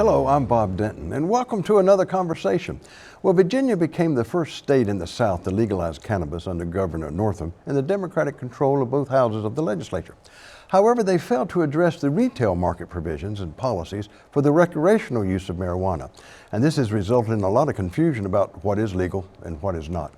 Hello, I'm Bob Denton, and welcome to another conversation. Well, Virginia became the first state in the South to legalize cannabis under Governor Northam and the Democratic control of both houses of the legislature. However, they failed to address the retail market provisions and policies for the recreational use of marijuana. And this has resulted in a lot of confusion about what is legal and what is not.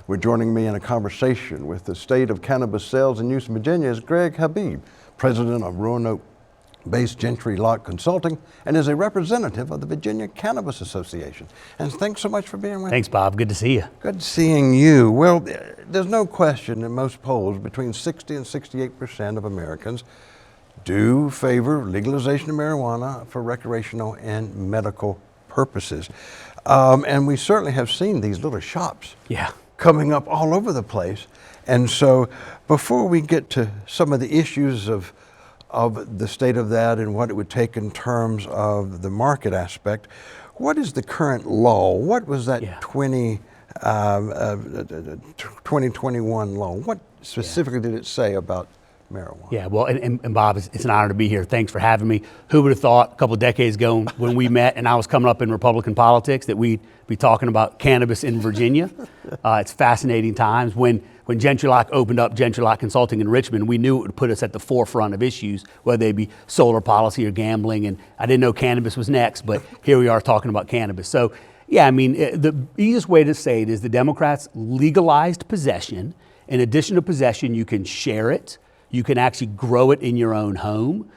We're joining me in a conversation with the State of Cannabis Sales and Use in Virginia is Greg Habeeb, president of Roanoke-based Gentry Locke Consulting, and is a representative of the Virginia Cannabis Association. And thanks so much for being with us. Thanks, Bob. Good to see you. Good seeing you. Well, there's no question in most polls between 60 and 68% of Americans do favor legalization of marijuana for recreational and medical purposes. And we certainly have seen these little shops coming up all over the place. And so before we get to some of the issues of the state of that and what it would take in terms of the market aspect, what is the current law? What was that 2021 law? What specifically did it say about marijuana? Yeah, well, and Bob, it's an honor to be here. Thanks for having me. Who would have thought a couple of decades ago when we met and I was coming up in Republican politics that we'd be talking about cannabis in Virginia? It's fascinating times. When Gentry Locke opened up Gentry Locke Consulting in Richmond, we knew it would put us at the forefront of issues, whether they be solar policy or gambling. And I didn't know cannabis was next, but here we are talking about cannabis. So, yeah, I mean, the easiest way to say it is the Democrats legalized possession. In addition to possession, you can share it. You can actually grow it in your own home.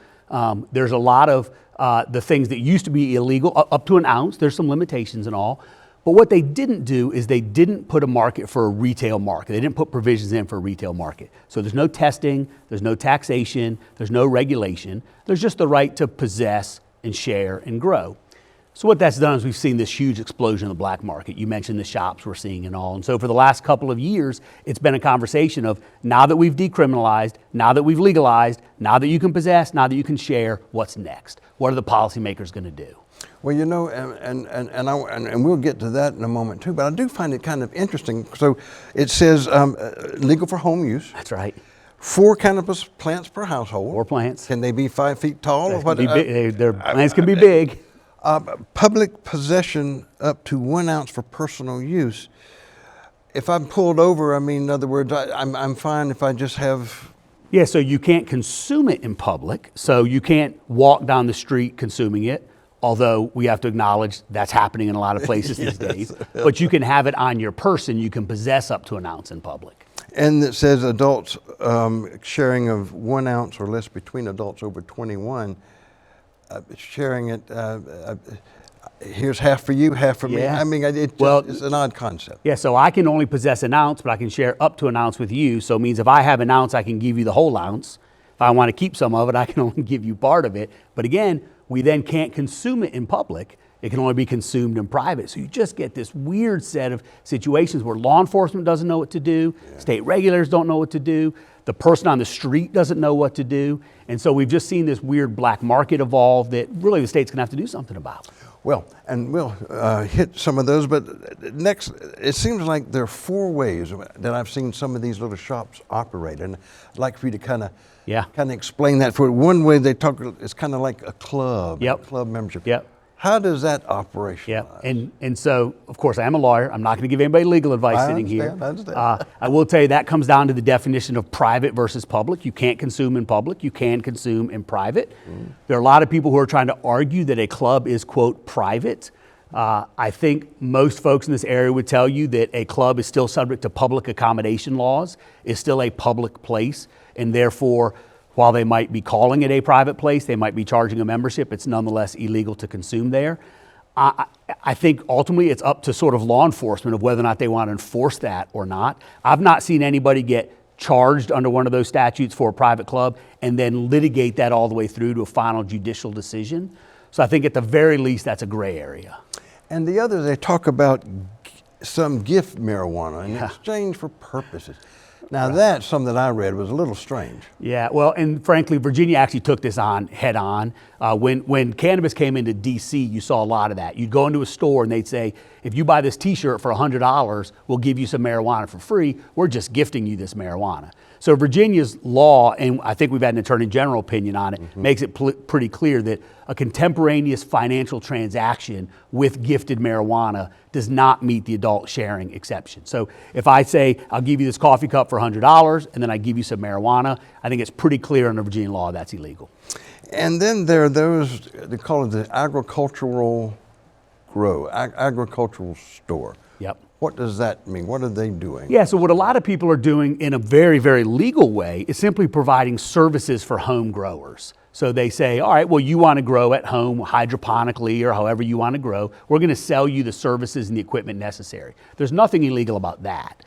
There's a lot of the things that used to be illegal, up to an ounce. There's some limitations and all. But what they didn't do is they didn't put a market for a retail market. They didn't put provisions in for a retail market. So there's no testing, there's no taxation, there's no regulation. There's just the right to possess and share and grow. So what that's done is we've seen this huge explosion in the black market. You mentioned the shops we're seeing and all. And so for the last couple of years, it's been a conversation of now that we've decriminalized, now that we've legalized, now that you can possess, now that you can share, what's next? What are the policymakers going to do? Well, you know, and we'll get to that in a moment too, but I do find it kind of interesting. So it says legal for home use. That's right. 4 cannabis plants per household. 4 plants. Can they be 5 feet tall? Or what? Their plants can be big. Public possession up to 1 ounce for personal use. If I'm pulled over, I mean, in other words, I'm fine if I just have... Yeah, so you can't consume it in public. So you can't walk down the street consuming it. Although we have to acknowledge that's happening in a lot of places these days. But you can have it on your person. You can possess up to 1 ounce in public. And it says adults sharing of 1 ounce or less between adults over 21, sharing it, here's half for you, half for me. I mean, it's an odd concept. Yeah, so I can only possess 1 ounce, but I can share up to 1 ounce with you. So it means if I have 1 ounce, I can give you the whole ounce. If I want to keep some of it, I can only give you part of it. But again, we then can't consume it in public. It can only be consumed in private. So you just get this weird set of situations where law enforcement doesn't know what to do, state regulators don't know what to do, the person on the street doesn't know what to do. And so we've just seen this weird black market evolve that really the state's gonna have to do something about. Well, and we'll hit some of those, but next, it seems like there are 4 ways that I've seen some of these little shops operate. And I'd like for you to kind of explain that. For one way they talk, it's kind of like a club, club membership. How does that operationalize? And so, of course, I am a lawyer. I'm not going to give anybody legal advice sitting here. I understand. I will tell you that comes down to the definition of private versus public. You can't consume in public. You can consume in private. There are a lot of people who are trying to argue that a club is, quote, private. I think most folks in this area would tell you that a club is still subject to public accommodation laws, is still a public place, and therefore, while they might be calling it a private place, they might be charging a membership, it's nonetheless illegal to consume there. I think ultimately it's up to sort of law enforcement of whether or not they want to enforce that or not. I've not seen anybody get charged under one of those statutes for a private club and then litigate that all the way through to a final judicial decision. So I think at the very least that's a gray area. And the other, they talk about some gift marijuana in exchange for purposes. Now that's something that I read was a little strange. Yeah, well, and frankly, Virginia actually took this on head on. When cannabis came into DC, you saw a lot of that. You'd go into a store and they'd say, if you buy this t-shirt for $100, we'll give you some marijuana for free. We're just gifting you this marijuana. So Virginia's law, and I think we've had an attorney general opinion on it, makes it pretty clear that a contemporaneous financial transaction with gifted marijuana does not meet the adult sharing exception. So if I say, I'll give you this coffee cup for $100 and then I give you some marijuana, I think it's pretty clear under Virginia law that's illegal. And then there are those, they call it the agricultural agricultural store. Yep. What does that mean? What are they doing? Yeah, so what a lot of people are doing in a very, very legal way is simply providing services for home growers. So they say, all right, well, you want to grow at home hydroponically or however you want to grow. We're going to sell you the services and the equipment necessary. There's nothing illegal about that.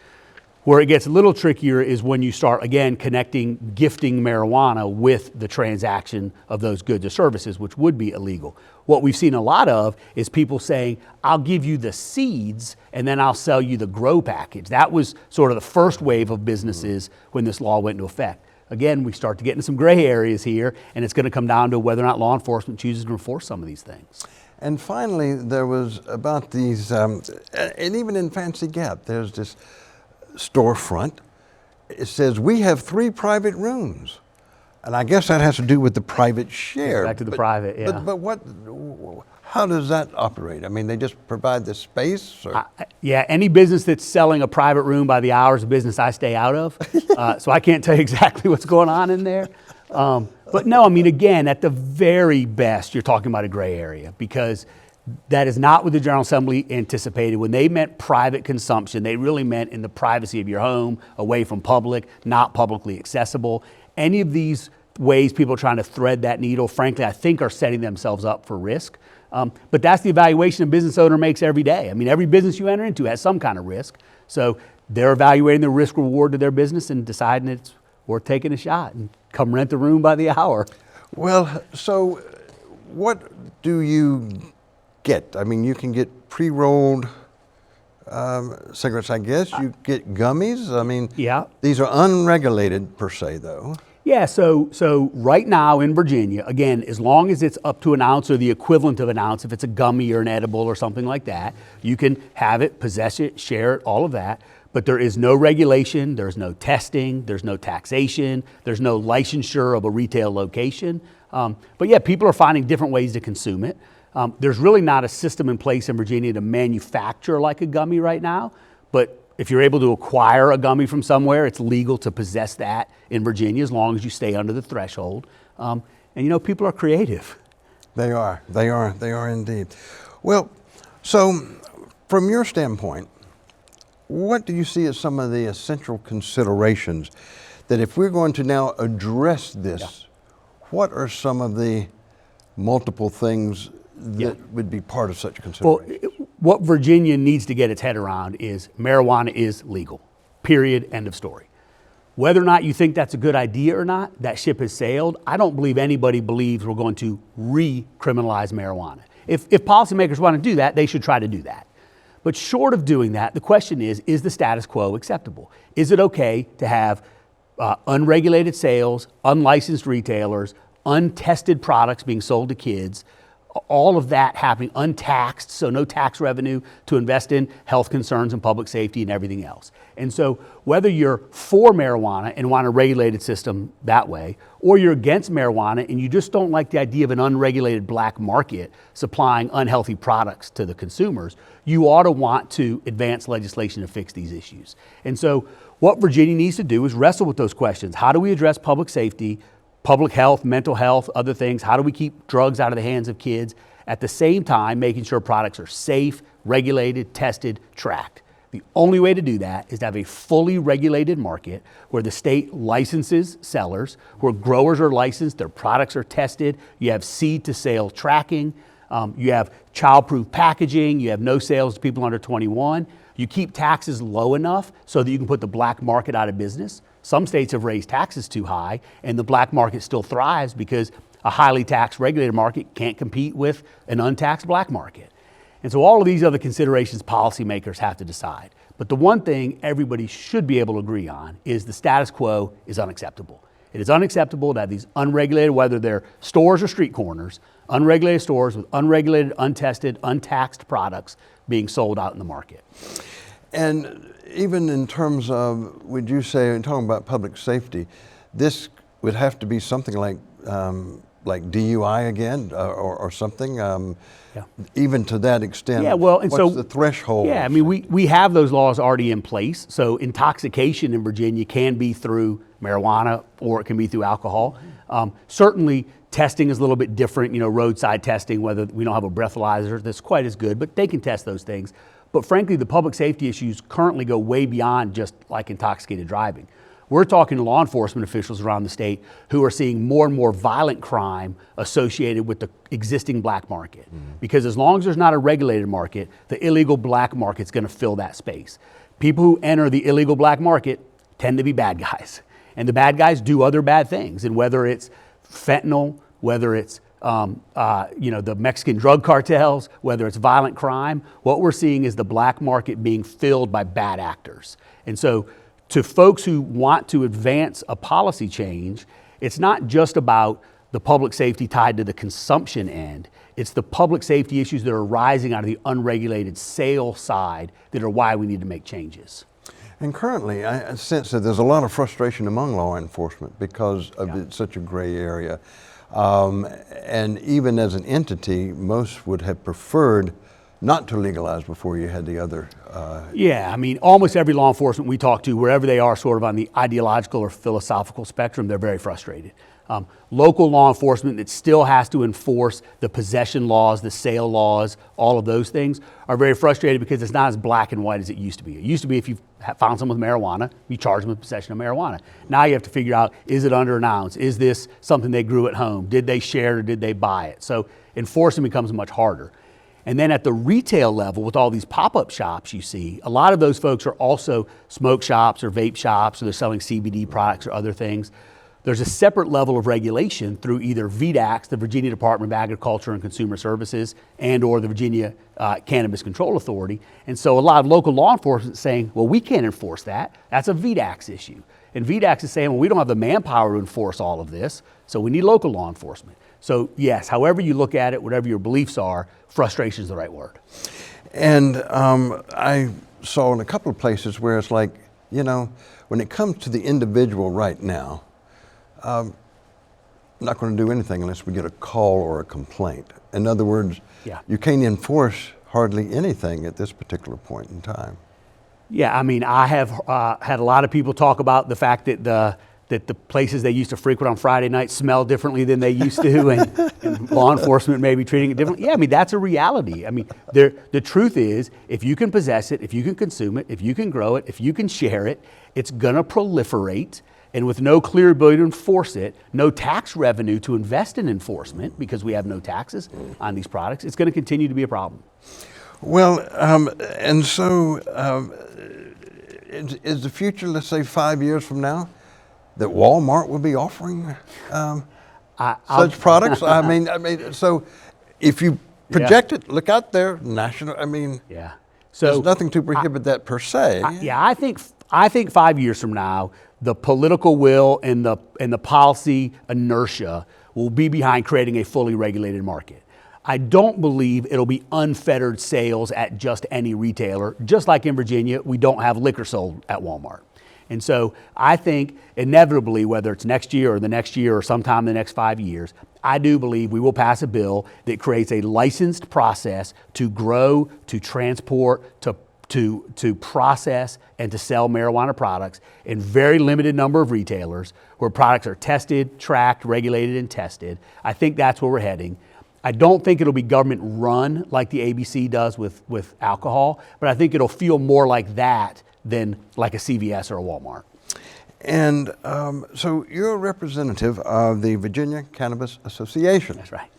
Where it gets a little trickier is when you start, again, connecting gifting marijuana with the transaction of those goods or services, which would be illegal. What we've seen a lot of is people saying, I'll give you the seeds and then I'll sell you the grow package. That was sort of the first wave of businesses when this law went into effect. Again, we start to get into some gray areas here, and it's going to come down to whether or not law enforcement chooses to enforce some of these things. And finally, there was about these, and even in Fancy Gap, there's this storefront. It says, we have 3 private rooms. And I guess that has to do with the private share. Back to the private, yeah. But how does that operate? I mean, they just provide the space? Or? Yeah, any business that's selling a private room by the hour is a business I stay out of. So I can't tell you exactly what's going on in there. But no, I mean, again, at the very best, you're talking about a gray area because that is not what the General Assembly anticipated. When they meant private consumption, they really meant in the privacy of your home, away from public, not publicly accessible. Any of these ways people are trying to thread that needle, frankly, I think are setting themselves up for risk. But that's the evaluation a business owner makes every day. I mean, every business you enter into has some kind of risk. So they're evaluating the risk reward to their business and deciding it's worth taking a shot and come rent the room by the hour. Well, so what do you get? I mean, you can get pre-rolled cigarettes, I guess. You get gummies. I mean, yeah. These are unregulated per se, though. Yeah, so right now in Virginia, again, as long as it's up to an ounce or the equivalent of an ounce, if it's a gummy or an edible or something like that, you can have it, possess it, share it, all of that. But there is no regulation, there's no testing, there's no taxation, there's no licensure of a retail location. But yeah, people are finding different ways to consume it. There's really not a system in place in Virginia to manufacture like a gummy right now, but if you're able to acquire a gummy from somewhere, it's legal to possess that in Virginia as long as you stay under the threshold. And you know, people are creative. They are indeed. Well, so from your standpoint, what do you see as some of the essential considerations that if we're going to now address this, what are some of the multiple things that would be part of such consideration? Well, what Virginia needs to get its head around is marijuana is legal, period, end of story. Whether or not you think that's a good idea or not, that ship has sailed. I don't believe anybody believes we're going to recriminalize marijuana. If policymakers want to do that, they should try to do that. But short of doing that, the question is the status quo acceptable? Is it okay to have unregulated sales, unlicensed retailers, untested products being sold to kids, all of that happening untaxed, so no tax revenue to invest in health concerns and public safety and everything else? And so whether you're for marijuana and want a regulated system that way, or you're against marijuana and you just don't like the idea of an unregulated black market supplying unhealthy products to the consumers, you ought to want to advance legislation to fix these issues. And so what Virginia needs to do is wrestle with those questions. How do we address public safety, public health, mental health, other things? How do we keep drugs out of the hands of kids? At the same time, making sure products are safe, regulated, tested, tracked. The only way to do that is to have a fully regulated market where the state licenses sellers, where growers are licensed, their products are tested, you have seed to sale tracking, you have child-proof packaging, you have no sales to people under 21. You keep taxes low enough so that you can put the black market out of business. Some states have raised taxes too high and the black market still thrives because a highly taxed regulated market can't compete with an untaxed black market. And so all of these other considerations policymakers have to decide. But the one thing everybody should be able to agree on is the status quo is unacceptable. It is unacceptable to have these unregulated, whether they're stores or street corners, unregulated stores with unregulated, untested, untaxed products being sold out in the market. And even in terms of, would you say, in talking about public safety, this would have to be something like DUI again, or something, Yeah. even to that extent? Yeah, well, and what's so the threshold? Yeah, I mean, we have those laws already in place. So intoxication in Virginia can be through marijuana or it can be through alcohol. Certainly, testing is a little bit different. You know, roadside testing, whether we don't have a breathalyzer that's quite as good, but they can test those things. But frankly, the public safety issues currently go way beyond just like intoxicated driving. We're talking to law enforcement officials around the state who are seeing more and more violent crime associated with the existing black market. Because as long as there's not a regulated market, the illegal black market's going to fill that space. People who enter the illegal black market tend to be bad guys. And the bad guys do other bad things. And whether it's fentanyl, whether it's the Mexican drug cartels, whether it's violent crime, what we're seeing is the black market being filled by bad actors. And so to folks who want to advance a policy change, it's not just about the public safety tied to the consumption end. It's the public safety issues that are rising out of the unregulated sale side that are why we need to make changes. And currently, I sense that there's a lot of frustration among law enforcement because of it's such a gray area. And even as an entity, most would have preferred not to legalize before you had the other. Yeah, I mean, almost every law enforcement we talk to, wherever they are sort of on the ideological or philosophical spectrum, they're very frustrated. Local law enforcement that still has to enforce the possession laws, the sale laws, all of those things are very frustrated because it's not as black and white as it used to be. It used to be if you found someone with marijuana, you charge them with possession of marijuana. Now you have to figure out, is it under an ounce? Is this something they grew at home? Did they share it or did they buy it? So enforcing becomes much harder. And then at the retail level, with all these pop-up shops you see, a lot of those folks are also smoke shops or vape shops, or they're selling CBD products or other things. There's a separate level of regulation through either VDACS, the Virginia Department of Agriculture and Consumer Services, and or the Virginia Cannabis Control Authority. And so a lot of local law enforcement is saying, well, we can't enforce that. That's a VDACS issue. And VDACS is saying, well, we don't have the manpower to enforce all of this, so we need local law enforcement. So yes, however you look at it, whatever your beliefs are, frustration is the right word. And I saw in a couple of places where it's like, you know, when it comes to the individual right now, I'm not going to do anything unless we get a call or a complaint. In other words, you can't enforce hardly anything at this particular point in time. Yeah, I mean, I have had a lot of people talk about the fact that the places they used to frequent on Friday night smell differently than they used to, and law enforcement may be treating it differently. Yeah, I mean, that's a reality. I mean, the truth is, if you can possess it, if you can consume it, if you can grow it, if you can share it, it's gonna proliferate. And with no clear ability to enforce it, no tax revenue to invest in enforcement, because we have no taxes on these products, it's gonna continue to be a problem. Well, and so is the future, let's say 5 years from now, that Walmart will be offering such products? I mean, so if you project it, look out there, national. I mean, so there's nothing to prohibit that per se. I think 5 years from now, the political will and the policy inertia will be behind creating a fully regulated market. I don't believe it'll be unfettered sales at just any retailer. Just like in Virginia, we don't have liquor sold at Walmart. And so I think inevitably, whether it's next year or the next year or sometime in the next 5 years, I do believe we will pass a bill that creates a licensed process to grow, to transport, to process, and to sell marijuana products in very limited number of retailers where products are tested, tracked, regulated, and tested. I think that's where we're heading. I don't think it'll be government run like the ABC does with alcohol, but I think it'll feel more like that than like a CVS or a Walmart. And so you're a representative of the Virginia Cannabis Association. That's right.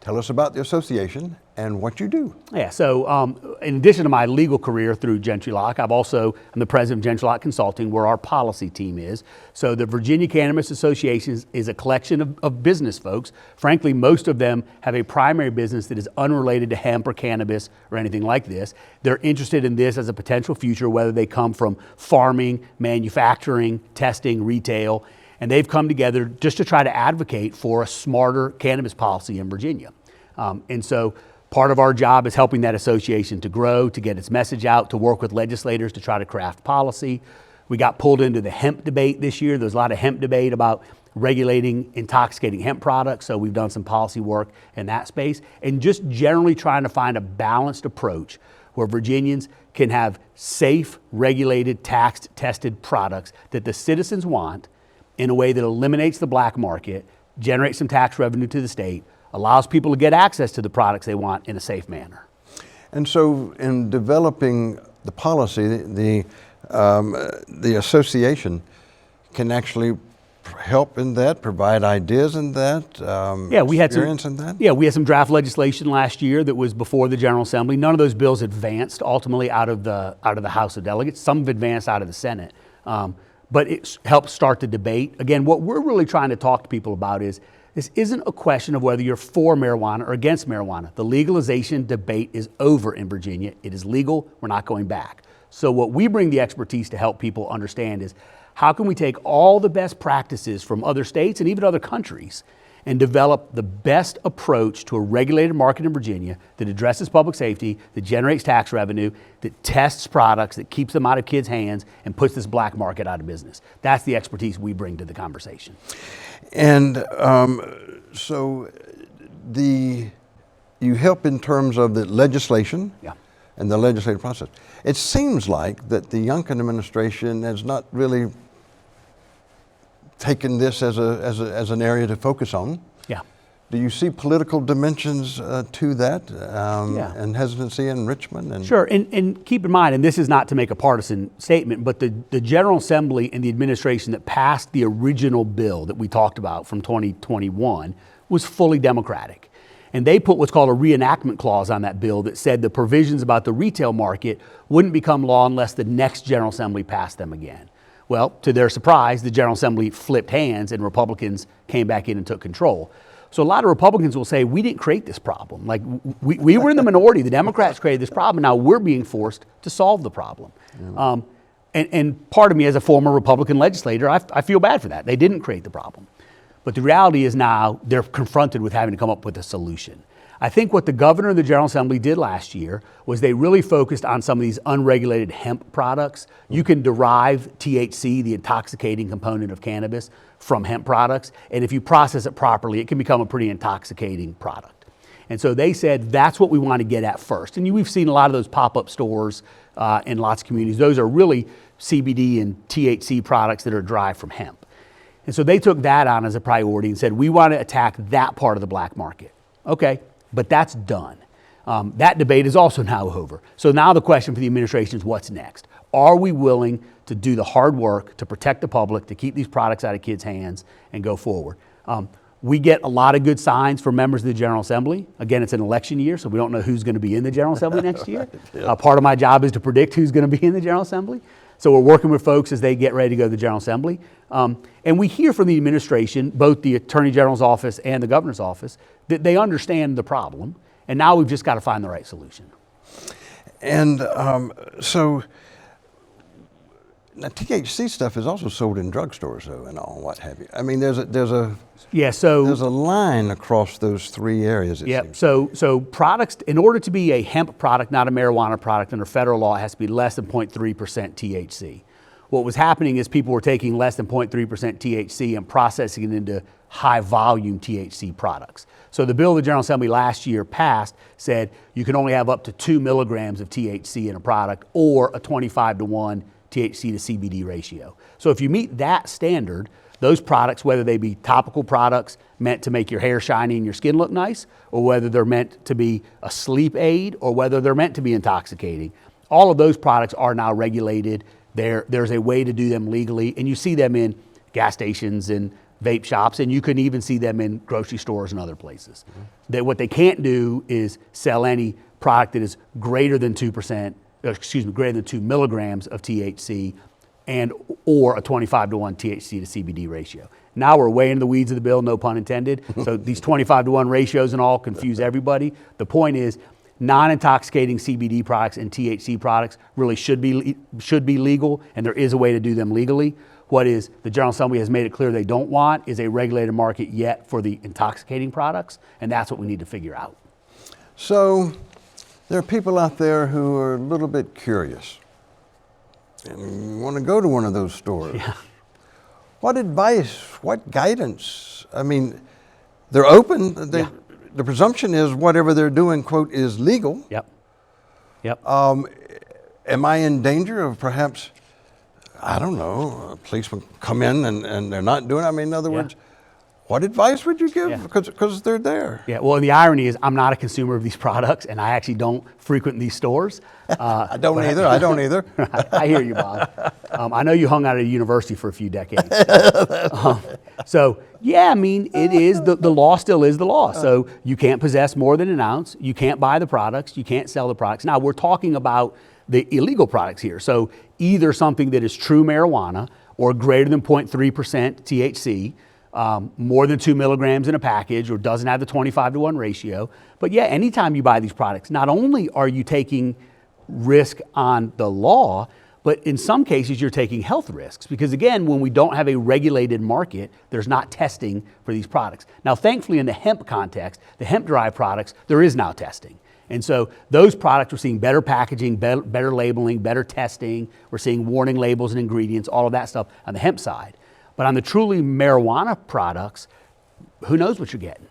Tell us about the association and what you do. Yeah, so in addition to my legal career through Gentry Locke, I'm the president of Gentry Locke Consulting, where our policy team is. So the Virginia Cannabis Association is a collection of business folks. Frankly, most of them have a primary business that is unrelated to hemp or cannabis or anything like this. They're interested in this as a potential future, whether they come from farming, manufacturing, testing, retail, and they've come together just to try to advocate for a smarter cannabis policy in Virginia. And so Part of our job is helping that association to grow, to get its message out, to work with legislators to try to craft policy. We got pulled into the hemp debate this year. There's a lot of hemp debate about regulating intoxicating hemp products, so we've done some policy work in that space. And just generally trying to find a balanced approach where Virginians can have safe, regulated, taxed, tested products that the citizens want in a way that eliminates the black market, generates some tax revenue to the state, allows people to get access to the products they want in a safe manner. And so in developing the policy, the association can actually help in that, provide ideas in that, experience in that? Yeah, we had some draft legislation last year that was before the General Assembly. None of those bills advanced ultimately out of the House of Delegates. Some have advanced out of the Senate. But it helped start the debate. Again, what we're really trying to talk to people about is this isn't a question of whether you're for marijuana or against marijuana. The legalization debate is over in Virginia. It is legal. We're not going back. So what we bring the expertise to help people understand is how can we take all the best practices from other states and even other countries and develop the best approach to a regulated market in Virginia that addresses public safety, that generates tax revenue, that tests products, that keeps them out of kids' hands and puts this black market out of business. That's the expertise we bring to the conversation. And so you help in terms of the legislation and the legislative process. It seems like that the Youngkin administration has not really taken this as an area to focus on. Yeah. Do you see political dimensions to that and hesitancy in Richmond? Sure, and keep in mind, and this is not to make a partisan statement, but the General Assembly and the administration that passed the original bill that we talked about from 2021 was fully Democratic. And they put what's called a reenactment clause on that bill that said the provisions about the retail market wouldn't become law unless the next General Assembly passed them again. Well, to their surprise, the General Assembly flipped hands and Republicans came back in and took control. So a lot of Republicans will say, we didn't create this problem. Like, we were in the minority. The Democrats created this problem. Now we're being forced to solve the problem. Yeah. And part of me as a former Republican legislator, I feel bad for that. They didn't create the problem. But the reality is now they're confronted with having to come up with a solution. I think what the governor and the General Assembly did last year was they really focused on some of these unregulated hemp products. You can derive THC, the intoxicating component of cannabis, from hemp products. And if you process it properly, it can become a pretty intoxicating product. And so they said that's what we want to get at first. And we've seen a lot of those pop-up stores in lots of communities. Those are really CBD and THC products that are derived from hemp. And so they took that on as a priority and said, we want to attack that part of the black market. Okay. But that's done. That debate is also now over. So now the question for the administration is what's next? Are we willing to do the hard work to protect the public, to keep these products out of kids' hands and go forward? We get a lot of good signs from members of the General Assembly. Again, it's an election year, so we don't know who's going to be in the General Assembly next year. Part of my job is to predict who's going to be in the General Assembly. So we're working with folks as they get ready to go to the General Assembly. And we hear from the administration, both the Attorney General's office and the Governor's office, that they understand the problem. And now we've just got to find the right solution. And so now THC stuff is also sold in drugstores, though, and all what have you. I mean, there's a line across those three areas. It seems. So products, in order to be a hemp product, not a marijuana product under federal law, it has to be less than 0.3% THC. What was happening is people were taking less than 0.3% THC and processing it into high volume THC products. So the bill the General Assembly last year passed said you can only have up to 2 milligrams of THC in a product or a 25-to-1 THC to CBD ratio. So if you meet that standard, those products, whether they be topical products meant to make your hair shiny and your skin look nice, or whether they're meant to be a sleep aid, or whether they're meant to be intoxicating, all of those products are now regulated. There's a way to do them legally, and you see them in gas stations and vape shops, and you can even see them in grocery stores and other places. That what they can't do is sell any product that is greater than 2%, greater than 2 milligrams of THC and or a 25-to-1 THC to CBD ratio. Now we're way into the weeds of the bill, no pun intended. So these 25-to-1 ratios and all confuse everybody. The point is, non-intoxicating CBD products and THC products really should be legal, and there is a way to do them legally. What is the General Assembly has made it clear they don't want is a regulated market yet for the intoxicating products, and that's what we need to figure out. So there are people out there who are a little bit curious and want to go to one of those stores. Yeah. What advice, what guidance? I mean, they're open. The presumption is whatever they're doing, quote, is legal. Yep. Yep. Am I in danger of perhaps, I don't know, a policeman come in and they're not doing it? I mean, in other words, what advice would you give? Yeah. Because they're there. Yeah, well, the irony is I'm not a consumer of these products, and I actually don't frequent these stores. I don't either. I hear you, Bob. I know you hung out at a university for a few decades. So, yeah, I mean, it is, the law still is the law. So you can't possess more than an ounce. You can't buy the products. You can't sell the products. Now, we're talking about the illegal products here. So either something that is true marijuana or greater than 0.3% THC, more than 2 milligrams in a package, or doesn't have the 25-to-1 ratio. But yeah, anytime you buy these products, not only are you taking risk on the law, but in some cases you're taking health risks. Because again, when we don't have a regulated market, there's not testing for these products. Now, thankfully in the hemp context, the hemp-derived products, there is now testing. And so those products, we're seeing better packaging, better labeling, better testing. We're seeing warning labels and ingredients, all of that stuff on the hemp side. But on the truly marijuana products, who knows what you're getting?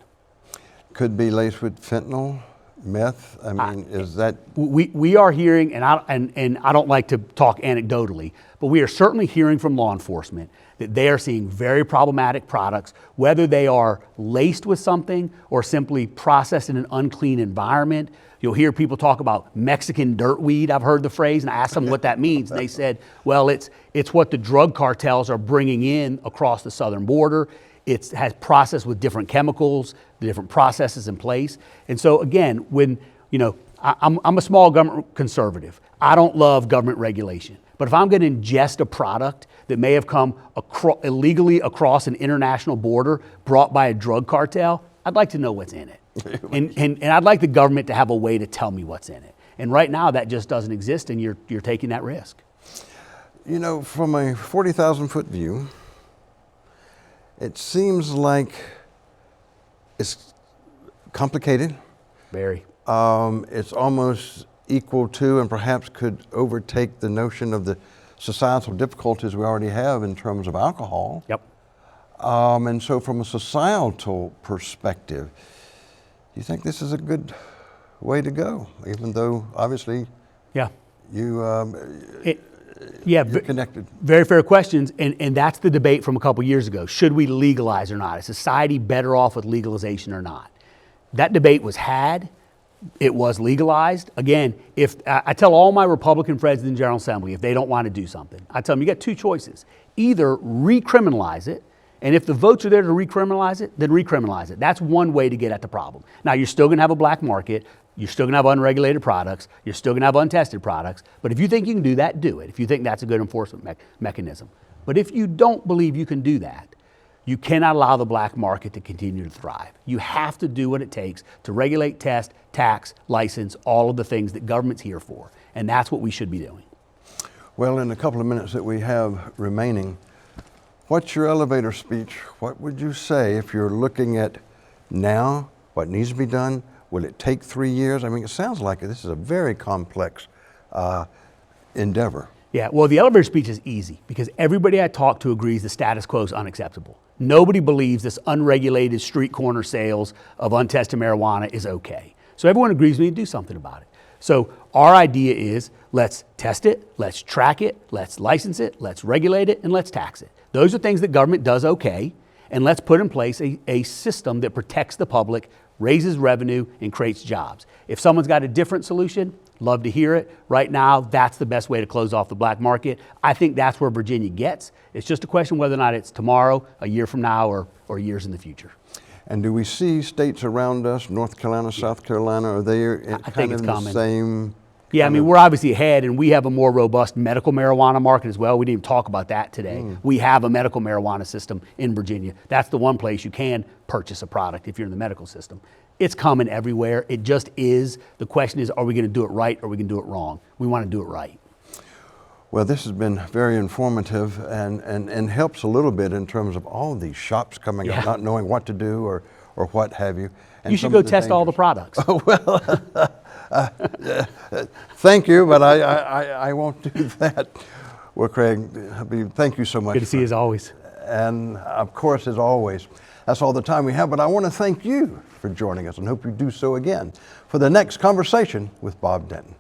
Could be laced with fentanyl, meth. I mean, is that? We are hearing, and I don't like to talk anecdotally, but we are certainly hearing from law enforcement that they are seeing very problematic products, whether they are laced with something or simply processed in an unclean environment. You'll hear people talk about Mexican dirt weed. I've heard the phrase, and I asked them what that means. And they said, well, it's what the drug cartels are bringing in across the southern border. It has processed with different chemicals, the different processes in place. And so again, when, I'm a small government conservative. I don't love government regulation. But if I'm going to ingest a product that may have come illegally across an international border brought by a drug cartel, I'd like to know what's in it. And I'd like the government to have a way to tell me what's in it. And right now that just doesn't exist, and you're taking that risk. From a 40,000-foot view, it seems like it's complicated. Very. It's almost equal to and perhaps could overtake the notion of the societal difficulties we already have in terms of alcohol. Yep. And so from a societal perspective, do you think this is a good way to go, even though obviously you're connected? Very fair questions, and that's the debate from a couple years ago. Should we legalize or not? Is society better off with legalization or not? That debate was had. It was legalized. Again, if I tell all my Republican friends in the General Assembly, if they don't want to do something, I tell them you got two choices. Either recriminalize it, and if the votes are there to recriminalize it, then recriminalize it. That's one way to get at the problem. Now, you're still going to have a black market. You're still going to have unregulated products. You're still going to have untested products. But if you think you can do that, do it. If you think that's a good enforcement mechanism. But if you don't believe you can do that, you cannot allow the black market to continue to thrive. You have to do what it takes to regulate, test, tax, license, all of the things that government's here for. And that's what we should be doing. Well, in the couple of minutes that we have remaining, what's your elevator speech? What would you say if you're looking at now, what needs to be done? Will it take 3 years? I mean, it sounds like this is a very complex endeavor. Yeah, well, the elevator speech is easy because everybody I talk to agrees the status quo is unacceptable. Nobody believes this unregulated street corner sales of untested marijuana is okay. So everyone agrees we need to do something about it. So our idea is let's test it, let's track it, let's license it, let's regulate it, and let's tax it. Those are things that government does okay, and let's put in place a system that protects the public, raises revenue, and creates jobs. If someone's got a different solution, love to hear it. Right now, that's the best way to close off the black market. I think that's where Virginia gets. It's just a question whether or not it's tomorrow, a year from now, or years in the future. And do we see states around us, North Carolina, South Carolina, are they kind of in the same? Yeah, I mean, we're obviously ahead, and we have a more robust medical marijuana market as well. We didn't even talk about that today. We have a medical marijuana system in Virginia. That's the one place you can purchase a product if you're in the medical system. It's coming everywhere. It just is. The question is, are we going to do it right or are we going to do it wrong? We want to do it right. Well, this has been very informative and helps a little bit in terms of all these shops coming up, not knowing what to do or or what have you. And You should some go of the test all the dangers. products. Thank you, but I won't do that. Well, Craig Habeeb, thank you so much. Good to see you as always. And of course, as always, that's all the time we have, but I want to thank you for joining us and hope you do so again for the next conversation with Bob Denton.